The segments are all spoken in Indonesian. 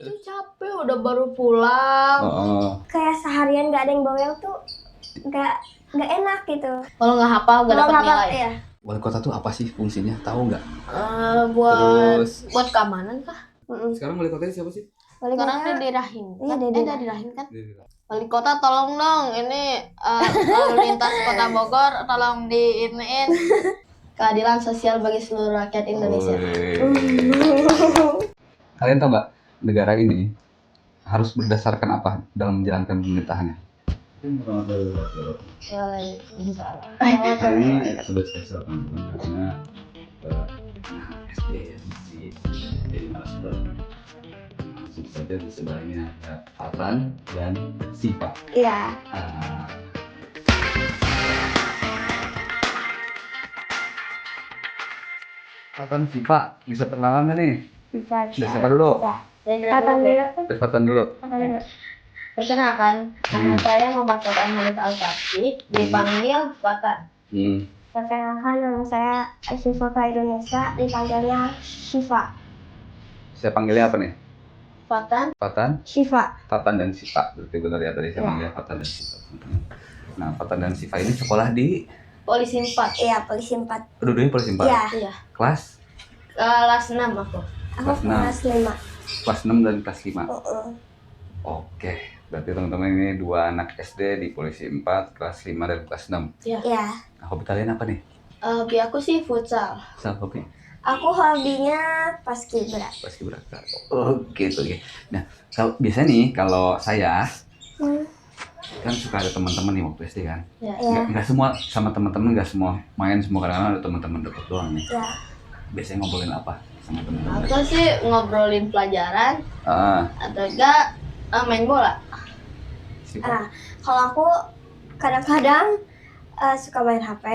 Itu capek, udah baru pulang. Kayak seharian nggak ada yang bawel tuh nggak enak gitu. Kalau nggak hafal nggak dapat nilai. Ya. Wali kota tuh apa sih fungsinya? Tahu nggak? Buat keamanan kah? Sekarang wali kotanya siapa sih? Wali Sekarang kota, udah dirahin. Iya, Udah dirahin kan? Wali kota tolong dong, ini lalu lintas kota Bogor tolong diiniin keadilan sosial bagi seluruh rakyat Indonesia. Kalian tahu nggak negara ini harus berdasarkan apa dalam menjalankan pemerintahannya? Ini sudah spesial karena SD jadi malas langsung saja di sebelahnya ada Fatan dan Siva. Iya. Fatan, Siva bisa perkenalan nggak nih? Bisa. Dari siapa dulu? Dari Fatan dulu. Perkenalkan, nama saya Muhammad Fatan Halid Al-Fatih, dipanggil Fatan. Perkenalkan, nama saya Asyifa Indonesia, dipanggilnya Syifa. Saya panggilnya apa nih? Fatan, Syifa. Fatan dan Siva. Berarti benar ya tadi saya panggilnya Fatan dan Siva. Nah, Fatan dan Siva ini sekolah di Polisi 4. Iya, Polisi 4. dua-duanya Polisi 4. Iya. Kelas Kelas 6 aku. Aku Kelas 6. kelas 5. Kelas 6 dan kelas 5. Oke. Berarti teman-teman ini dua anak SD di Polisi 4, kelas 5 dan kelas 6. Iya. Nah, hobi kalian apa nih? Hobi aku sih futsal. Sama hobi? Aku hobinya paskibra. Paskibraka. Oh, gitu. Nah, kalau biasanya nih kalau saya kan suka ada teman-teman nih waktu SD kan. Iya. Nggak semua sama teman-teman, nggak semua main semua, kadang-kadang ada teman-teman deket doang nih. Iya. Biasanya ngobrolin apa sama teman-teman? Aku sih ngobrolin pelajaran atau enggak main bola. Kalau aku kadang-kadang suka main HP,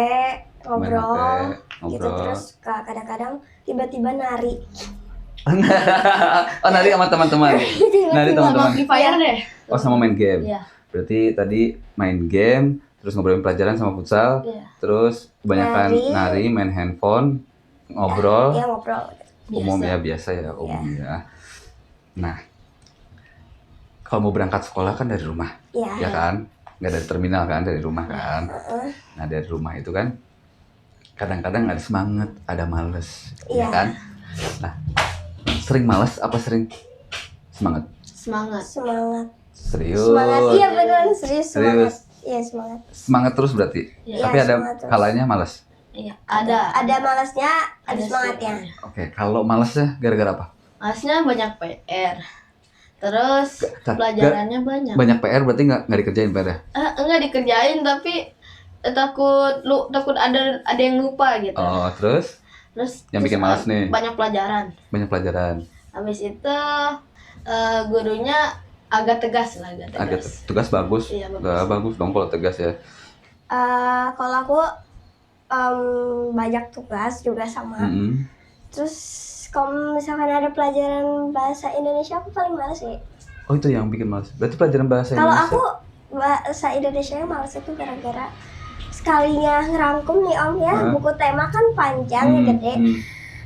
ngobrol, gitu, terus kadang-kadang tiba-tiba nari. Oh, nari sama teman-teman. Nari teman-teman. Free Fire deh. Oh, sama main game. Iya. Berarti tadi main game, terus ngobrolin pelajaran sama futsal, Iya. terus kebanyakan nari, main handphone, ngobrol. Iya, ngobrol. Umum ya, biasa ya, umum ya. Nah, kalau mau berangkat sekolah kan dari rumah, ya kan? Nggak dari terminal kan, dari rumah kan? Nah, dari rumah itu kan kadang-kadang ada semangat, ada males, ya kan? Nah, sering males apa sering semangat? Semangat. Serius? Semangat, iya beneran serius. Serius? Iya, semangat. Semangat terus berarti? Iya, Tapi ada semangat terus. kalanya malas? Iya, ada. Ada malasnya, ada semangatnya. Oke, kalau malesnya gara-gara apa? Masnya banyak PR. Terus pelajarannya banyak. Banyak PR berarti nggak dikerjain PR ya? Enggak dikerjain tapi takut ada yang lupa gitu. Oh, terus yang bikin malas nih? Banyak pelajaran. Banyak pelajaran. Habis itu gurunya agak tegas lah, Agak tugas bagus. Iya, bagus. Nggak bagus dong kalau tegas ya. Kalau aku banyak tugas juga sama. Terus kalau misalkan ada pelajaran bahasa Indonesia, aku paling malas sih. Oh, itu yang bikin malas. Berarti pelajaran bahasa Kalau Indonesia? aku bahasa Indonesia malas itu gara-gara sekalinya ngerangkum nih Om ya, buku tema kan panjang gede.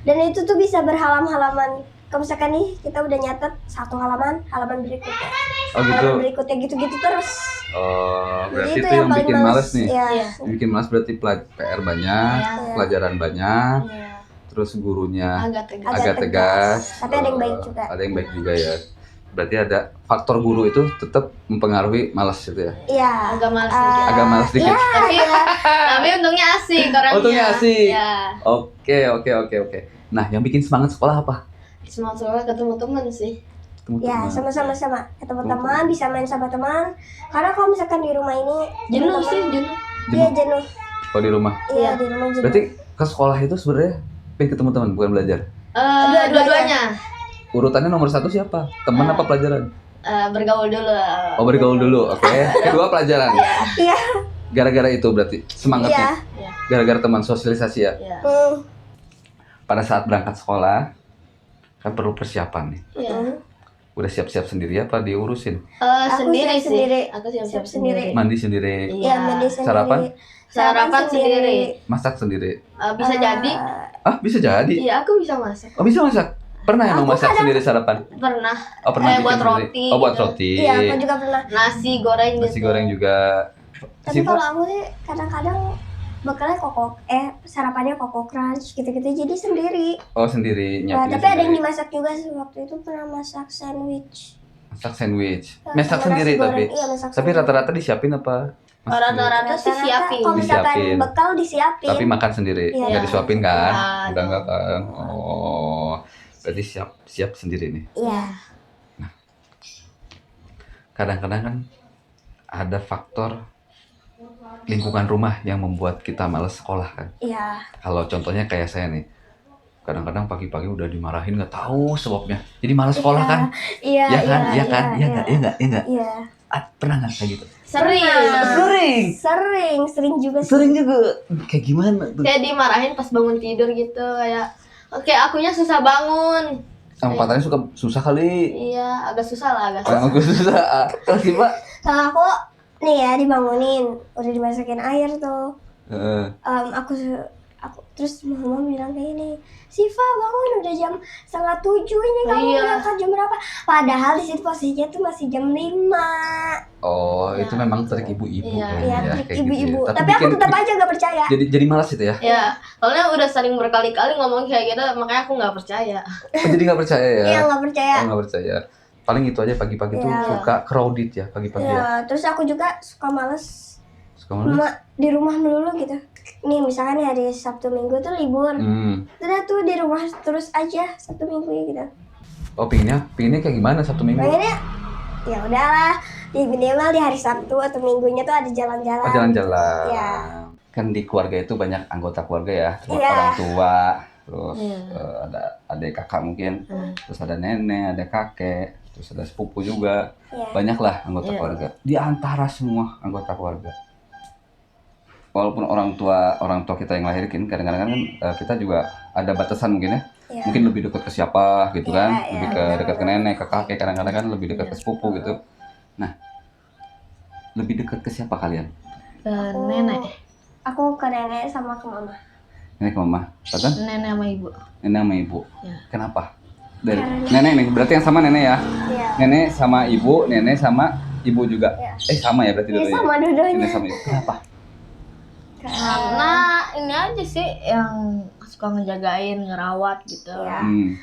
Dan itu tuh bisa berhalaman-halaman. Kalau misalkan nih kita udah nyatet satu halaman berikutnya. Oh, gitu. Halaman berikutnya gitu-gitu terus. Oh, berarti Jadi itu yang paling bikin males nih. Iya. Yang bikin males berarti PR banyak, pelajaran banyak, Iya. terus gurunya Agak tegas. agak tegas. Tapi ada yang baik juga. Ada yang baik juga ya. Berarti ada faktor guru itu tetap mempengaruhi malas itu ya. Iya. Agak malas dikit. Agak malas dikit. Tapi untungnya asik orangnya. Untungnya asik. Iya. Oke. Nah, yang bikin semangat sekolah apa? Semangat sekolah ketemu teman sih. Ya, sama-sama ketemu teman, bisa main sama teman. Karena kalau misalkan di rumah ini Jenuh teman-teman- sih, jenuh. Iya, jenuh. Kalau di rumah. Iya, di rumah jenuh. Berarti ke sekolah itu sebenarnya pengen ketemu teman bukan belajar. Dua-duanya. Urutannya nomor 1 siapa? Teman apa pelajaran? Bergaul dulu. Oh, bergaul dulu. Oke. Kedua pelajaran. Iya. Gara-gara itu berarti semangatnya. Iya. Gara-gara teman sosialisasi ya. Iya. Pada saat berangkat sekolah kan perlu persiapan nih. Iya. Udah siap-siap sendiri apa diurusin? Sendiri siap sendiri. sih. Aku siap-siap Sendiri. sendiri. Mandi sendiri, Iya, mandi sendiri. Sarapan? Sarapan sendiri. masak sendiri. Bisa jadi. Ah, bisa jadi. Iya, aku bisa masak. Oh, bisa masak. Pernah emang Aku masak sendiri sarapan? Pernah. Oh, pernah Kayak buat bikin sendiri? roti Oh, buat gitu. roti. Iya, aku juga pernah. Nasi goreng Nasi gitu. goreng juga. Tapi Siva? kalau aku sih kadang-kadang bekalnya sarapannya koko crunch gitu-gitu, jadi sendiri. Oh, sendiri Nah, nyiapin tapi ada yang sendiri. dimasak juga sih, waktu itu pernah masak sandwich. Masak sandwich. Nah, Masak sama sendiri nasi goreng. tapi. Iya, masak Tapi sendiri. rata-rata disiapin apa? Masak sendiri? Rata-rata sih siapin. Kalau misalkan Disiapin. bekal disiapin. Tapi makan sendiri, Iya. nggak disuapin kan? Iya, Udah nggak kan? Oh, berarti siap sendiri nih. Iya. Kadang-kadang kan ada faktor lingkungan rumah yang membuat kita males sekolah kan. Iya. Kalau contohnya kayak saya nih, kadang-kadang pagi-pagi udah dimarahin nggak tahu sebabnya, jadi males sekolah kan? Iya. Ya kan? Iya. Iya kan? Iya nggak? Iya nggak? Iya nggak? Iya. Pernah nggak kayak gitu? Sering. Sering juga sih. Sering juga. Kayak gimana tuh? Kayak dimarahin pas bangun tidur gitu, kayak oke, akunya susah bangun. Sama patahnya susah kali. Iya, agak susah lah, agak Orang susah. aku susah. Kalau Siva? Kalau aku nih ya dibangunin, udah dimasakin air tuh. Heeh. Aku terus mama bilang kayak gini, Siva bangun, udah jam 6:30 ini, kamu Iya. berangkat jam berapa? Padahal di situ posisinya tuh masih jam 5. Oh, Ya, itu memang gitu. trik ibu-ibu. Iya. kali Iya, ya, trik kayak gitu ibu-ibu. ya. Tapi aku tetap aja gak percaya. Jadi malas itu ya? Ya, soalnya udah sering berkali-kali ngomong kayak gitu, makanya aku nggak percaya. Oh, jadi nggak percaya ya? Iya, nggak percaya. Oh, nggak percaya. Paling itu aja pagi-pagi tuh Iya. suka crowded ya pagi-pagi ya. Iya, terus aku juga suka males Suka malas? di rumah melulu gitu. Nih misalkan hari Sabtu Minggu tuh libur, udah tuh di rumah terus aja Sabtu Minggu gitu. Oh, pinginnya kayak gimana Sabtu Minggu? Pengennya ya udahlah, di minimal di hari Sabtu atau Minggunya tuh ada jalan-jalan. Oh, jalan-jalan. Iya. Kan di keluarga itu banyak anggota keluarga ya, Iya. orang tua, terus Iya. ada adik kakak mungkin, Hmm. terus ada nenek, ada kakek, terus ada sepupu juga. Iya. Banyak lah anggota Iya. keluarga. Di antara semua anggota keluarga, walaupun orang tua kita yang lahirin, kadang-kadang kan kita juga ada batasan mungkin ya. Iya. Mungkin lebih dekat ke siapa gitu Iya, kan, iya, lebih ke dekat ke nenek, ke kakek, kadang-kadang kan lebih dekat ke sepupu gitu. Nah, lebih dekat ke siapa kalian? Nenek, Aku ke nenek sama ke mama. Nenek ke mama, Tatan? nenek sama ibu. Nenek sama ibu. Ya. Kenapa? Dari Karena- nenek nih, berarti yang sama nenek ya? Iya. Nenek sama ibu, nenek sama ibu juga. Iya. Sama ya berarti Iya, dulu ya? sama dua-duanya. Nenek sama ibu. Kenapa? Karena ini aja sih yang suka ngejagain, ngerawat gitu. Iya. Hmm.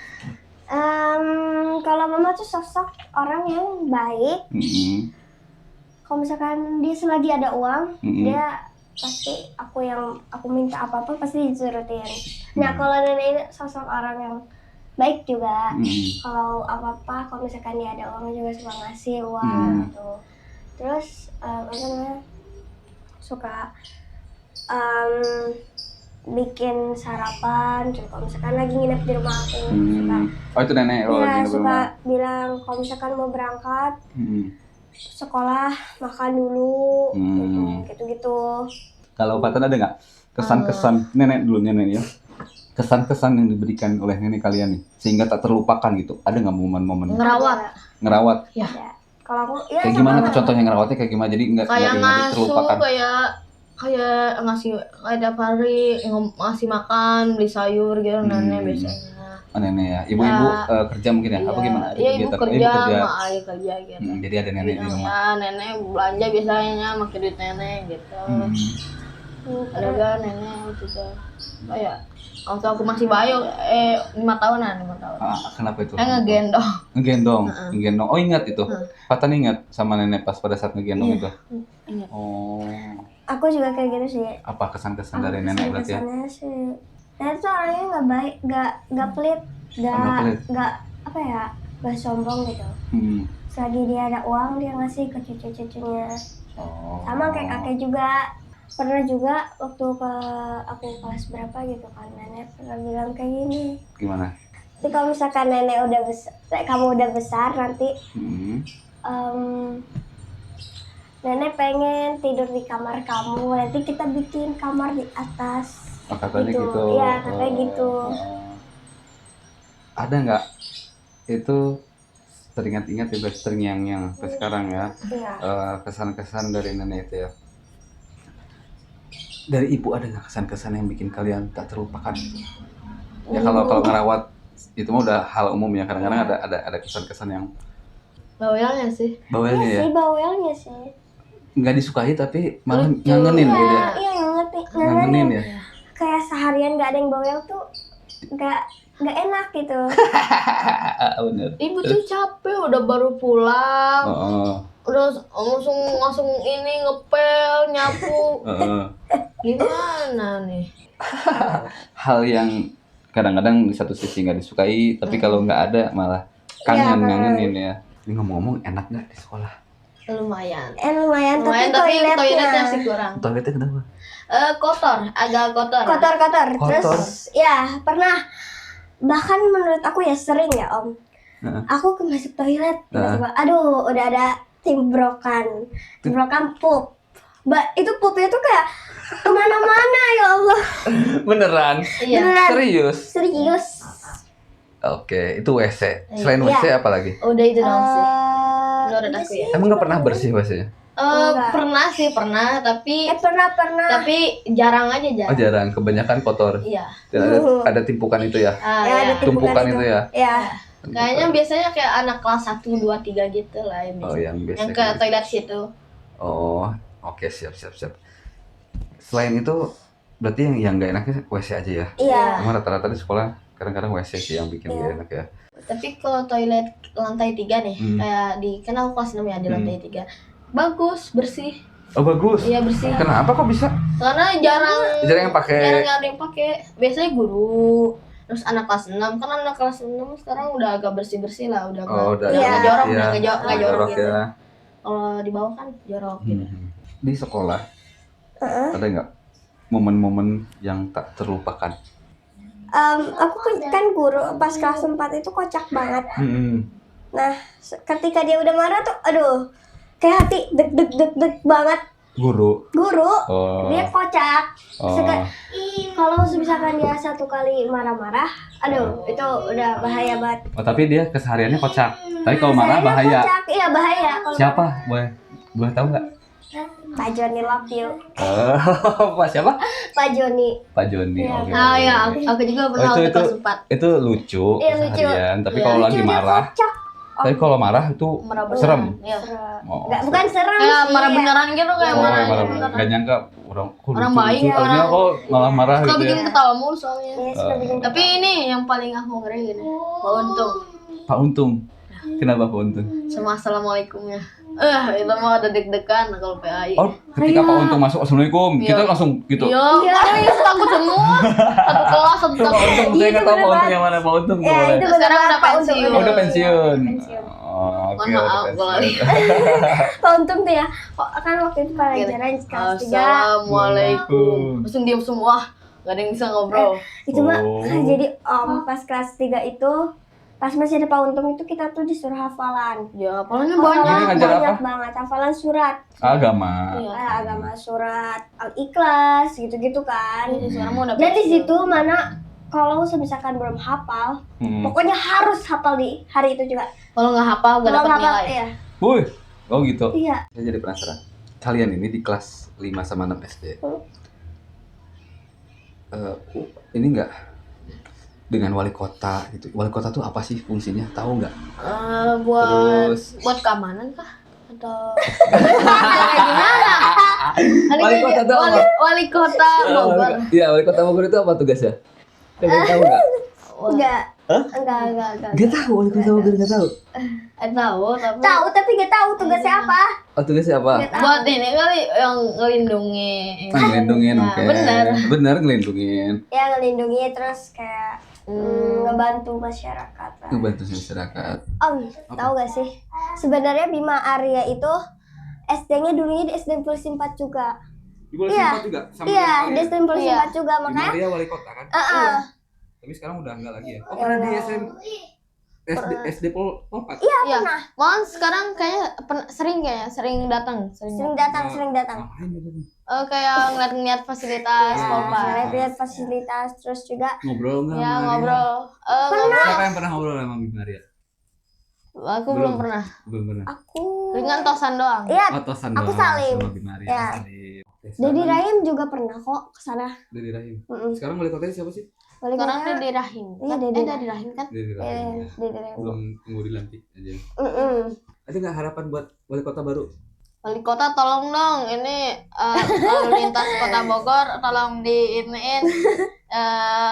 Kalau mama tuh sosok orang yang baik. Mm-mm. Kalau misalkan dia selagi ada uang, Mm-mm. dia pasti aku minta apa-apa pasti diturutin. Nah, kalau nenek ini sosok orang yang baik juga. Mm-mm. Kalau apa-apa, kalau misalkan dia ada uang juga suka ngasih uang gitu. Terus apa namanya, suka bikin sarapan. Terus kalau misalkan lagi nginep di rumah aku, suka Oh, itu nenek. Oh, ya lagi nunggu suka rumah. bilang kalau misalkan mau berangkat Mm-mm. sekolah makan dulu gitu. Kalau Fatan ada nggak kesan-kesan nenek dulu nenek ya? Kesan-kesan yang diberikan oleh nenek kalian nih sehingga tak terlupakan gitu. Ada nggak momen-momen ngerawat? Ya. Kalau aku ya Kayak sama gimana tuh nenek. contohnya ngerawatnya kayak gimana? Jadi nggak Kayak ngasuh, terlupakan. kayak ngasih, kayak tiap hari ngasih makan, beli sayur gitu, nenek biasanya. Oh, nenek ya. Ibu-ibu Ya. Kerja mungkin ya? Apa gimana? Ada Iya, ibu kegiatan? kerja, Ibu kerja. sama ayah kerja gitu. Jadi ada nenek di rumah. Ya, nenek belanja biasanya pakai duit nenek gitu. Ada juga nenek juga. Kayak waktu aku masih bayi, 5 tahunan. Kenapa itu? Ngegendong. Ngegendong. Oh, ingat itu. Fatan ingat sama nenek pas pada saat ngegendong itu. Ingat. Oh. Aku juga kayak gitu sih. Apa kesan-kesan dari nenek berarti ya? Kesannya sih, nenek tuh orangnya nggak baik, nggak pelit, nggak apa ya, nggak sombong gitu. Selagi dia ada uang dia ngasih ke cucu-cucunya. Oh. Sama kayak kakek juga. Pernah juga waktu aku kelas berapa gitu kan, nenek pernah bilang kayak gini. Gimana? Tapi kalau misalkan nenek udah besar, kamu udah besar nanti, nenek pengen tidur di kamar kamu, nanti kita bikin kamar di atas. Oh, katanya gitu. Iya, katanya gitu. Ada nggak itu teringat-ingat ya, terngiang-ngiang sampai sekarang ya, Iya. kesan-kesan dari nenek itu ya. Dari ibu ada nggak kesan-kesan yang bikin kalian tak terlupakan? Ya kalau ngerawat itu mah udah hal umum ya. Kadang-kadang ada kesan-kesan yang Bawelnya sih. bawelnya Iya ya. sih, bawelnya sih. Nggak disukai tapi malah Lucu. ngangenin gitu ya. Iya, ngerti. Ngangenin ya. Kayak seharian gak ada yang bawel tuh gak enak gitu. Bener. Ibu tuh capek udah baru pulang. Oh. Udah langsung ini ngepel, nyapu. Gimana nih? Hal yang kadang-kadang di satu sisi nggak disukai, tapi kalau nggak ada malah kangen, ngangenin ya. Ini ngomong-ngomong enak nggak di sekolah? Lumayan. Lumayan, Lumayan tapi toiletnya masih kurang. Toiletnya kenapa? Kotor, agak kotor. Kotor. Kotor. Terus ya pernah, bahkan menurut aku ya sering ya Om. Aku masuk toilet tiba-tiba, aduh udah ada timbrokan pup. Itu pupnya tuh kayak kemana-mana ya Allah. Beneran? Iya. Beneran. Serius. Oke, itu WC. Selain WC apa lagi? Udah itu doang sih. Menurut Itu aku sih. ya. Emang nggak pernah bersih WC-nya? Enggak. Pernah, tapi Pernah. tapi jarang aja Oh jarang, kebanyakan kotor. Iya. Dan ada timpukan itu ya? Ya, ada Iya. Tumpukan itu ya? Ya. Kayaknya biasanya kayak anak kelas 1, 2, 3 gitu lah yang Oh yang biasa. yang ke toilet situ. Oh, oke siap. Selain itu, berarti yang nggak enaknya WC aja ya? Iya. Emang rata-rata di sekolah kadang-kadang WC sih yang bikin nggak enak ya? Tapi kalau toilet lantai 3 nih, kayak di kenal kelas 6 ya di lantai 3. Bagus, bersih. Oh bagus. Iya, bersih. Kenapa kok bisa? Karena jarang Jarang yang pakai. ada yang pakai. Biasanya guru, terus anak kelas 6. Kan anak kelas 6 sekarang udah agak bersih-bersih lah, udah udah nggak jorok, iya. udah nggak jorok gitu. Ya. Kalau di bawah kan jorok gitu. Di sekolah ada nggak momen-momen yang tak terlupakan? Aku kan guru pas kelas 4 itu kocak banget. Nah, ketika dia udah marah tuh, aduh, kayak hati deg banget. Guru. Oh. Dia kocak. Oh. Kalau misalkan dia satu kali marah-marah, aduh, itu udah bahaya banget. Oh tapi dia kesehariannya kocak. Tapi kalau marah bahaya. Kocak, iya bahaya. Siapa? Boleh tahu nggak? Pak Joni love you. Pak siapa? Pak Joni. Pak Joni. Iya. Oke. Ah ya, aku juga pernah waktu kelas 4. Itu lucu Iya, lucu. keseharian. Tapi Iya. kalau lagi Dia marah, kocak. tapi kalau marah itu Marah serem. Iya. Oh. Bukan serem Kayak sih. marah beneran gitu, kayak Oh, marah marah beneran. nggak nyangka orang Orang baik, Taunya kok malah marah Suka gitu bikin ya. ketawa mulu soalnya. Iya, suka bikin. Tapi ini yang paling aku ngeri gini, Pak Untung Pak Untung. Kenapa Pak Untung? sama assalamualaikumnya. Itu mah ada deg-degan kalau PAI. Oh, ketika Pak Untung masuk assalamualaikum, kita langsung gitu. Iya, makanya takut semua. Satu kelas, satu Itu Pak Untung, saya nggak tahu Pak Untung yang mana Pak Untung. Ya, boleh. itu Sekarang benar udah Pak Untung. pensiun. Oh, udah pensiun. Pensiun. Oh, oke, Mohon udah maaf, pensiun. Pak Untung tuh ya, kan waktu itu pelajaran kelas 3. Assalamualaikum. Langsung diam semua. Gak ada yang bisa ngobrol. Itu mah Oh. jadi pas kelas 3 itu, pas masih ada Pak Untung itu kita tuh disuruh hafalan. Ya, apalagi Ini banyak. ngajar Banyak apa? banget, hafalan surat. Agama. Iya. Agama, surat, Al-Ikhlas, gitu-gitu kan. Sekarang mau udah Dan di pensiun. situ mana kalau misalkan belum hafal, pokoknya harus hafal di hari itu juga. Kalau nggak hafal gak Kalau dapat nggak hafal, nilai. iya. Wih, oh gitu. Iya. Saya jadi penasaran. Kalian ini di kelas 5 sama 6 SD. Ini enggak dengan wali kota gitu. Wali kota tuh apa sih fungsinya? Tahu nggak? Buat keamanan kah? Atau gimana? Wali kota tuh apa? Wali kota Bogor. Iya, wali kota Bogor itu apa tugasnya? Kalian tahu nggak? Enggak. Hah? Enggak. Nggak tahu, wali kota Bogor nggak tahu. Tahu tapi Tahu tapi nggak tahu tugasnya apa. Oh, tugasnya apa? Nggak tahu. buat ini kali yang ngelindungi. Ngelindungin, Ya, oke. bener. Bener ngelindungin. Ya ngelindungi terus kayak ngebantu masyarakat lah. Ngebantu masyarakat. Tahu gak sih? Sebenarnya Bima Arya itu SD-nya dulunya di SD Polisi 4 juga. Di Polisi Iya. 4 juga sama Iya, dengan di SD Polisi Iya. 4 juga makanya. Maria wali kota kan? Heeh. Tapi sekarang udah enggak lagi ya. Oh, Ya pernah di udah. SD Polpat. Iya, Iya. pernah. Malah sekarang kayaknya sering datang. Sering datang. Ngapain gitu? Kayak ngeliat Iya. fasilitas Polpa. Lihat fasilitas terus juga Ngobrol enggak? Ya sama Maria? ngobrol. Siapa yang pernah ngobrol sama Bima Maria? Aku belum pernah. Belum pernah. aku Ringan tosan doang. iya, Otosan Aku doang Salim. sama Bima Maria. Ya. Salim. Dedi Rahim juga pernah kok ke sana. Dedi Rahim. Mm-mm. Sekarang wali kotanya siapa sih? Sekarang dia di rahim. Iya, Kan? dia di Udah di rahim kan? Dia di rahim. Dia di rahim. Belum tunggu dilantik aja. Mm-mm. Ada nggak harapan buat wali kota baru? Wali kota tolong dong, ini lalu lintas kota Bogor tolong diiniin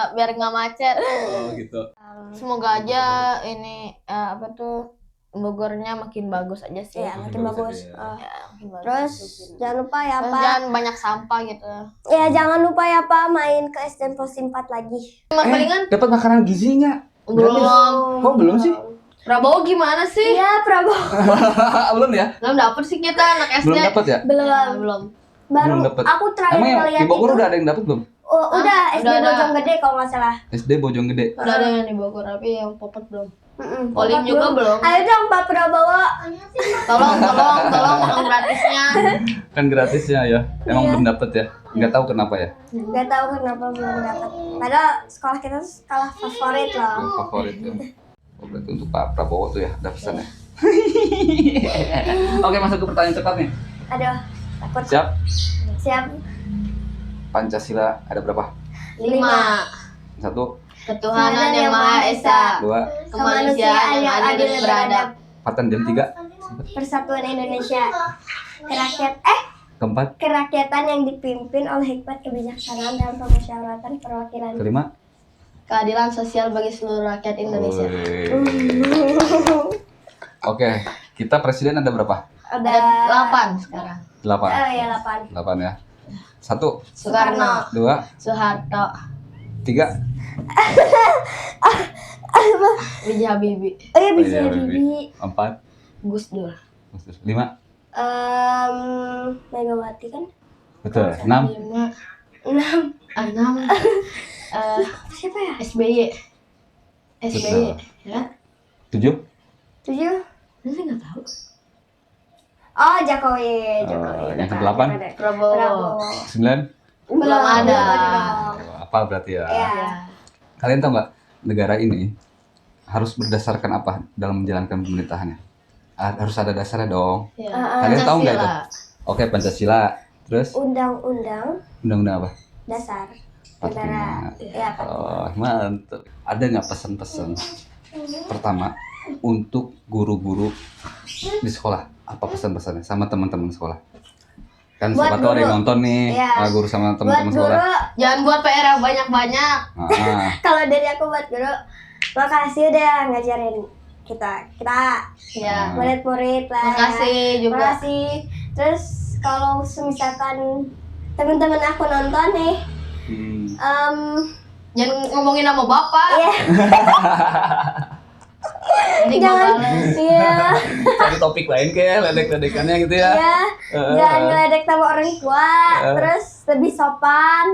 biar nggak macet. Oh gitu. Semoga aja ini apa tuh Bogornya makin bagus aja sih. Iya, makin bagus. aja. Ya, makin bagus. Terus jangan lupa ya Terus Pak. jangan banyak sampah gitu. Ya jangan lupa ya Pak main ke SDN Pos 4 lagi. Palingan Dapat makanan gizi nggak? belum. Oh belum sih? Prabowo gimana sih? Iya Prabowo. Belum ya? Belum dapet sih kita anak SD. Belum dapat ya? Belum. Belum. Baru Belum dapet. aku terakhir Emang yang ngeliat di Bogor itu. udah ada yang dapat belum? Oh, udah SD Udah ada. Bojonggede kalau nggak salah. SD Bojonggede. Udah ada yang di Bogor tapi yang popet belum. Bapak Polling juga belum. Ayo dong Pak Prabowo. Tolong makan gratisnya. Kan gratisnya ya. Emang belum dapat ya? Nggak tahu kenapa ya? Gak tahu kenapa belum dapat. Padahal sekolah kita tuh sekolah favorit loh. Yang favorit tuh. Oh, berarti untuk Pak Prabowo tuh ya ada pesannya. Oke, masuk ke pertanyaan cepat nih. Aduh, takut. Siap? Siap. Pancasila ada berapa? 5. 1, Ketuhanan yang Maha Esa. 2, Kemanusiaan yang adil dan beradab. 4 jam 3, Persatuan Indonesia. keempat, Kerakyatan yang dipimpin oleh hikmat kebijaksanaan dan permusyawaratan perwakilan. kelima. Keadilan sosial bagi seluruh rakyat Indonesia. Oke, kita presiden ada berapa? Ada 8 sekarang. 8. ya 8. 8 ya. 1, Soekarno, 2, Soeharto, 3. B.J. Habibie, Oh iya bisa iya, Bibi. 4, Gus Dur, 5. Megawati kan? Betul. 6. 5, 6, Siapa ya? SBY, Betul. ya? 7. 7. Nanti nggak tahu. Oh Jokowi. Yang ke-8. Prabowo, 9. Belum ada. Apa berarti ya? Ya. Ya. Kalian tahu nggak negara ini harus berdasarkan apa dalam menjalankan pemerintahannya? Harus ada dasarnya dong. Ya. Kalian tahu nggak itu? Pancasila. Oke, Pancasila. Terus Undang-undang undang-undang apa? dasar 45. negara. Ya, Oh, mantap. Ada nggak pesan-pesan? Pertama, untuk guru-guru di sekolah, apa pesan-pesannya sama teman-teman sekolah? Kan Buat siapa tahu ada yang guru. nonton nih, Iya. guru sama buat teman-teman guru, sekolah. Jangan buat PR yang banyak-banyak. Ah, kalau dari aku buat guru, makasih udah ngajarin kita Ya. murid-murid lah. Makasih juga. Makasih. Terus kalau misalkan teman-teman aku nonton nih, Jangan ngomongin nama bapak. iya, Nanti gua jangan, bales. iya, cari topik lain kayak ledek-ledekannya gitu ya. iya, jangan ngeledek sama orang tua. Terus lebih sopan.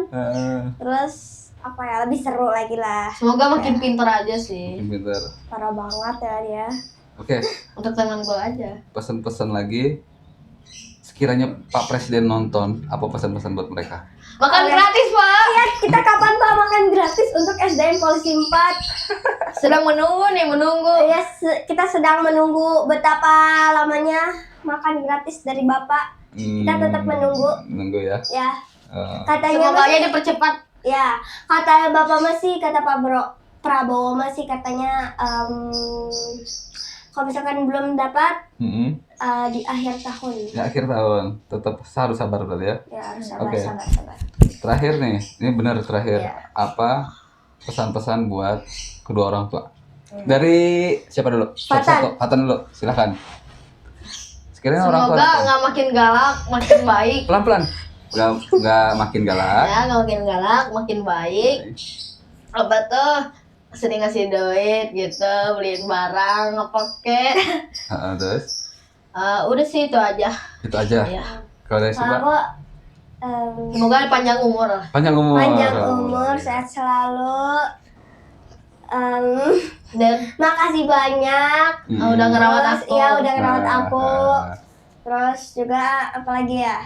Terus apa ya, lebih seru lagi lah. Semoga makin pinter aja sih. Pinter. Parah banget ya dia. Oke, Untuk teman gue aja. pesan-pesan lagi. Sekiranya Pak Presiden nonton, apa pesan-pesan buat mereka? Makan gratis, Pak. Iya, kita kapan Pak makan gratis untuk SDN Polisi 4? Sedang menunggu nih, menunggu. Ya, kita sedang menunggu betapa lamanya makan gratis dari Bapak. Kita tetap menunggu. Menunggu ya. Ya, Eh, katanya Semoga aja masih, dipercepat. ya, kata Bapak masih, kata Pak Prabowo masih katanya kalau misalkan belum dapat di akhir tahun. Ya akhir tahun, tetap harus sabar berarti ya. Ya, harus sabar, Oke. sabar. Terakhir nih, ini benar terakhir. Iya. Apa pesan-pesan buat kedua orang tua? Dari siapa dulu? Fatan. Fatan dulu, silakan. Sekiranya orang tua Semoga nggak makin galak, makin baik. pelan-pelan, nggak makin galak. Ya, nggak makin galak, makin baik. Apa tuh? Sering ngasih duit gitu, beliin barang, ngepake. Terus Udah sih itu aja. itu aja. Ya. Kalau dari Kalau siapa? aku Semoga panjang umur lah. Panjang umur. panjang umur, sehat selalu. Dan Makasih banyak. udah ngerawat Terus, aku. iya, udah ngerawat aku. Ah, Terus juga apalagi ya?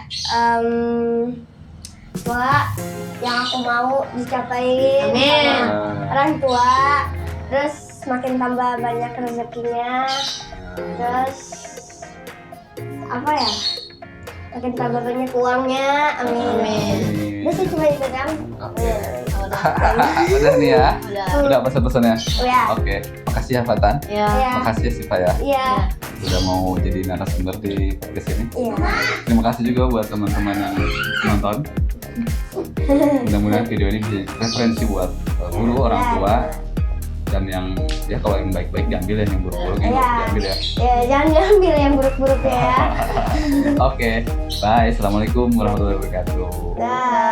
Semoga yang aku mau dicapai Amin. sama orang tua. Terus makin tambah banyak rezekinya. Terus apa ya? Makin tambah banyak uangnya. Amin. Amin. Udah sih cuma itu kan. Oke. Udah nih ya. Udah. Udah pesan-pesannya. Ya. Oke, makasih ya Fatan. Ya. Ya. Makasih ya Siva ya. Iya. Udah mau jadi narasumber di podcast ini. Iya. Terima kasih juga buat teman-teman yang nonton. Mudah-mudahan video ini bisa referensi buat guru, orang tua, dan yang ya kalau yang baik-baik diambil ya, yang buruk-buruk yang Iya. diambil ya. Ya, jangan diambil yang buruk-buruk ya. Oke, bye. Assalamualaikum warahmatullahi wabarakatuh. Dah.